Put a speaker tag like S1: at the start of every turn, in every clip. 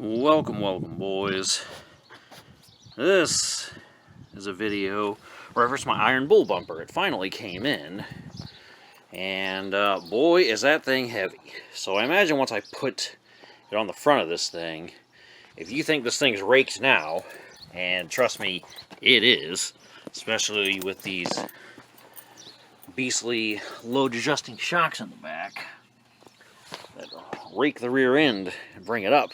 S1: Welcome, boys. This is a video reference my iron bull bumper. It finally came in, and boy, is that thing heavy. So I imagine once I put it on the front of this thing, if you think this thing's raked now, and trust me, it is, especially with these beastly load-adjusting shocks in the back that rake the rear end and bring it up.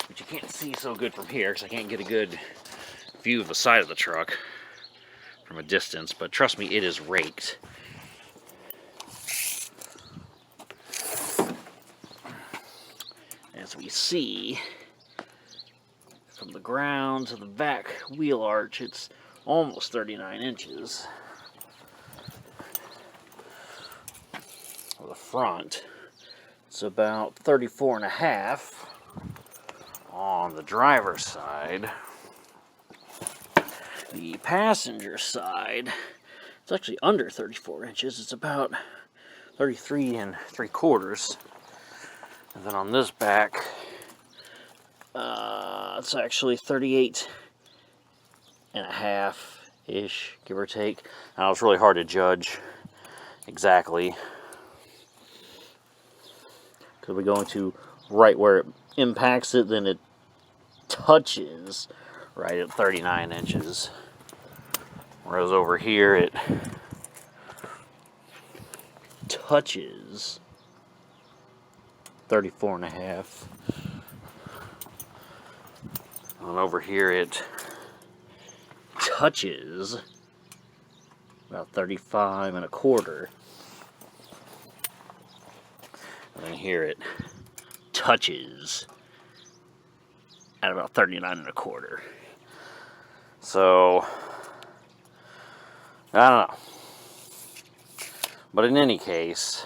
S1: But you can't see so good from here because I can't get a good view of the side of the truck from a distance, but trust me, it is raked. As we see, from the ground to the back wheel arch, it's almost 39 inches. For the front, it's about 34 and a half. On the driver's side, the passenger side, it's actually under 34 inches. It's about 33 and 3/4. And then on this back, it's actually 38 and a half-ish, give or take. Now, it's really hard to judge exactly, because we're going to right where it impacts it, then it touches right at 39 inches. Whereas over here it touches 34 and a half. And over here it touches about 35 and a quarter. And then here it touches at about 39 and a quarter. So, I don't know. But in any case,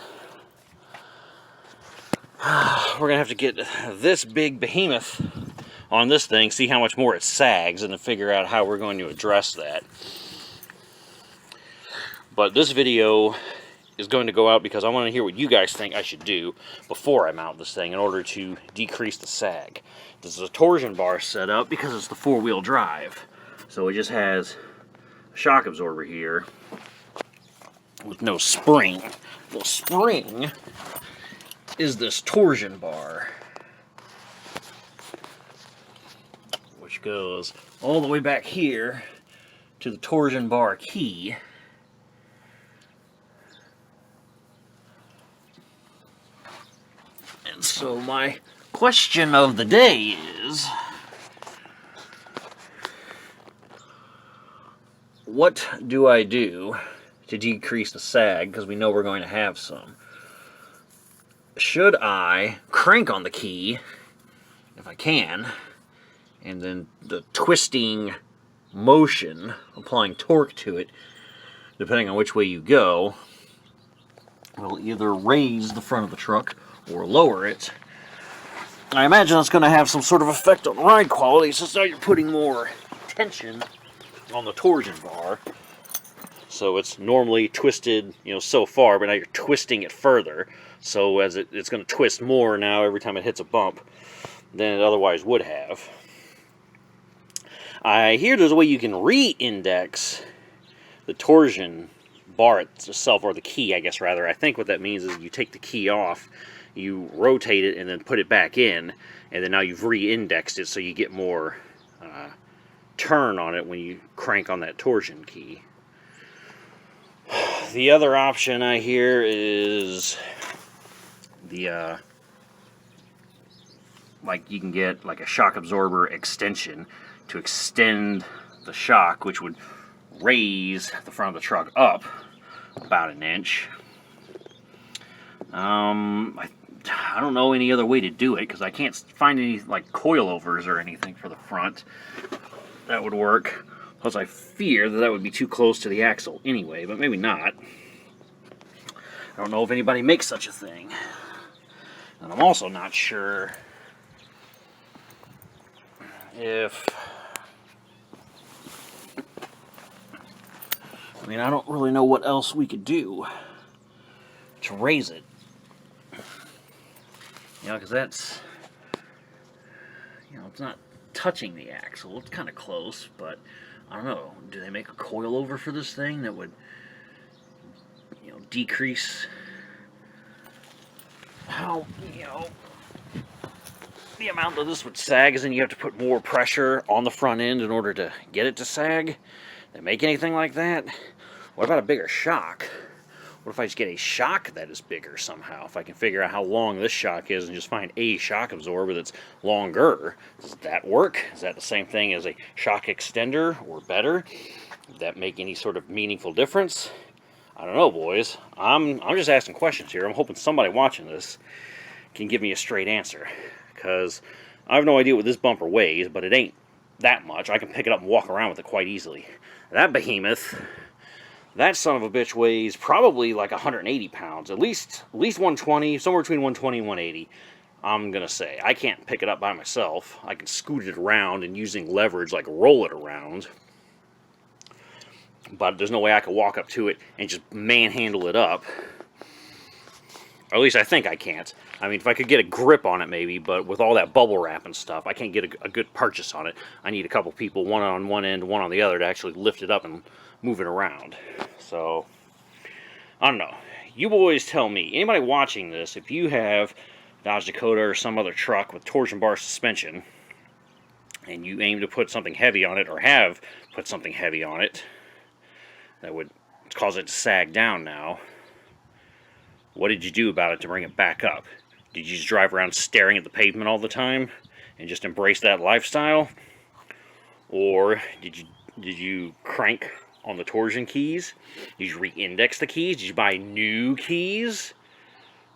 S1: we're going to have to get this big behemoth on this thing, see how much more it sags, and then figure out how we're going to address that. But this video is going to go out because I want to hear what you guys think I should do before I mount this thing in order to decrease the sag. This is a torsion bar set up because it's the four-wheel drive. So it just has a shock absorber here with no spring. The spring is this torsion bar, which goes all the way back here to the torsion bar key. And so my question of the day is, what do I do to decrease the sag, because we know we're going to have some? Should I crank on the key, if I can, and then the twisting motion, applying torque to it, depending on which way you go, will either raise the front of the truck or lower it? I imagine that's going to have some sort of effect on ride quality, since now you're putting more tension on the torsion bar. So it's normally twisted, so far, but now you're twisting it further. So as it's going to twist more now every time it hits a bump than it otherwise would have. I hear there's a way you can re-index the torsion bar itself, or the key, I guess, rather. I think what that means is you take the key off, you rotate it, and then put it back in, and then now you've re-indexed it so you get more turn on it when you crank on that torsion key. The other option I hear is the like you can get like a shock absorber extension to extend the shock, which would raise the front of the truck up about an inch. I don't know any other way to do it, because I can't find any like coilovers or anything for the front that would work. Plus I fear that that would be too close to the axle anyway, but maybe not. I don't know if anybody makes such a thing. And I'm also not sure if... I don't really know what else we could do to raise it. You know, because that's, you know, it's not touching the axle. It's kind of close, but I don't know. Do they make a coilover for this thing that would, you know, decrease how, you know, the amount that this would sag, is then you have to put more pressure on the front end in order to get it to sag? They make anything like that? What about a bigger shock? What if I just get a shock that is bigger somehow? If I can figure out how long this shock is and just find a shock absorber that's longer, does that work? Is that the same thing as a shock extender or better? Would that make any sort of meaningful difference? I don't know, boys. I'm just asking questions here. I'm hoping somebody watching this can give me a straight answer, because I have no idea what this bumper weighs, but it ain't that much. I can pick it up and walk around with it quite easily. That behemoth, that son of a bitch weighs probably like 180 pounds, at least 120, somewhere between 120 and 180. I'm gonna say I can't pick it up by myself. I can scoot it around and using leverage, like roll it around, but there's no way I could walk up to it and just manhandle it up. Or at least I think I can't. I mean, if I could get a grip on it maybe, but with all that bubble wrap and stuff, I can't get a good purchase on it. I need a couple people, one on one end, one on the other, to actually lift it up and move it around. So, I don't know. You boys tell me, anybody watching this, if you have Dodge Dakota or some other truck with torsion bar suspension, and you aim to put something heavy on it, or have put something heavy on it, that would cause it to sag down now, what did you do about it to bring it back up? Did you just drive around staring at the pavement all the time and just embrace that lifestyle? Or did you crank on the torsion keys? Did you re-index the keys? Did you buy new keys?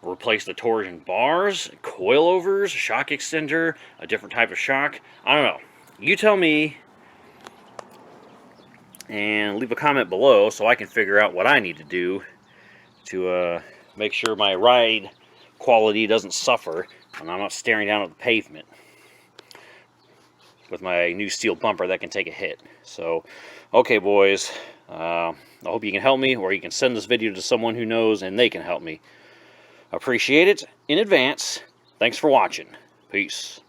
S1: Replace the torsion bars, coilovers, shock extender, a different type of shock? I don't know. You tell me, and leave a comment below so I can figure out what I need to do to make sure my ride quality doesn't suffer and I'm not staring down at the pavement with my new steel bumper that can take a hit. So, okay boys, I hope you can help me, or you can send this video to someone who knows and they can help me. Appreciate it in advance. Thanks for watching. Peace.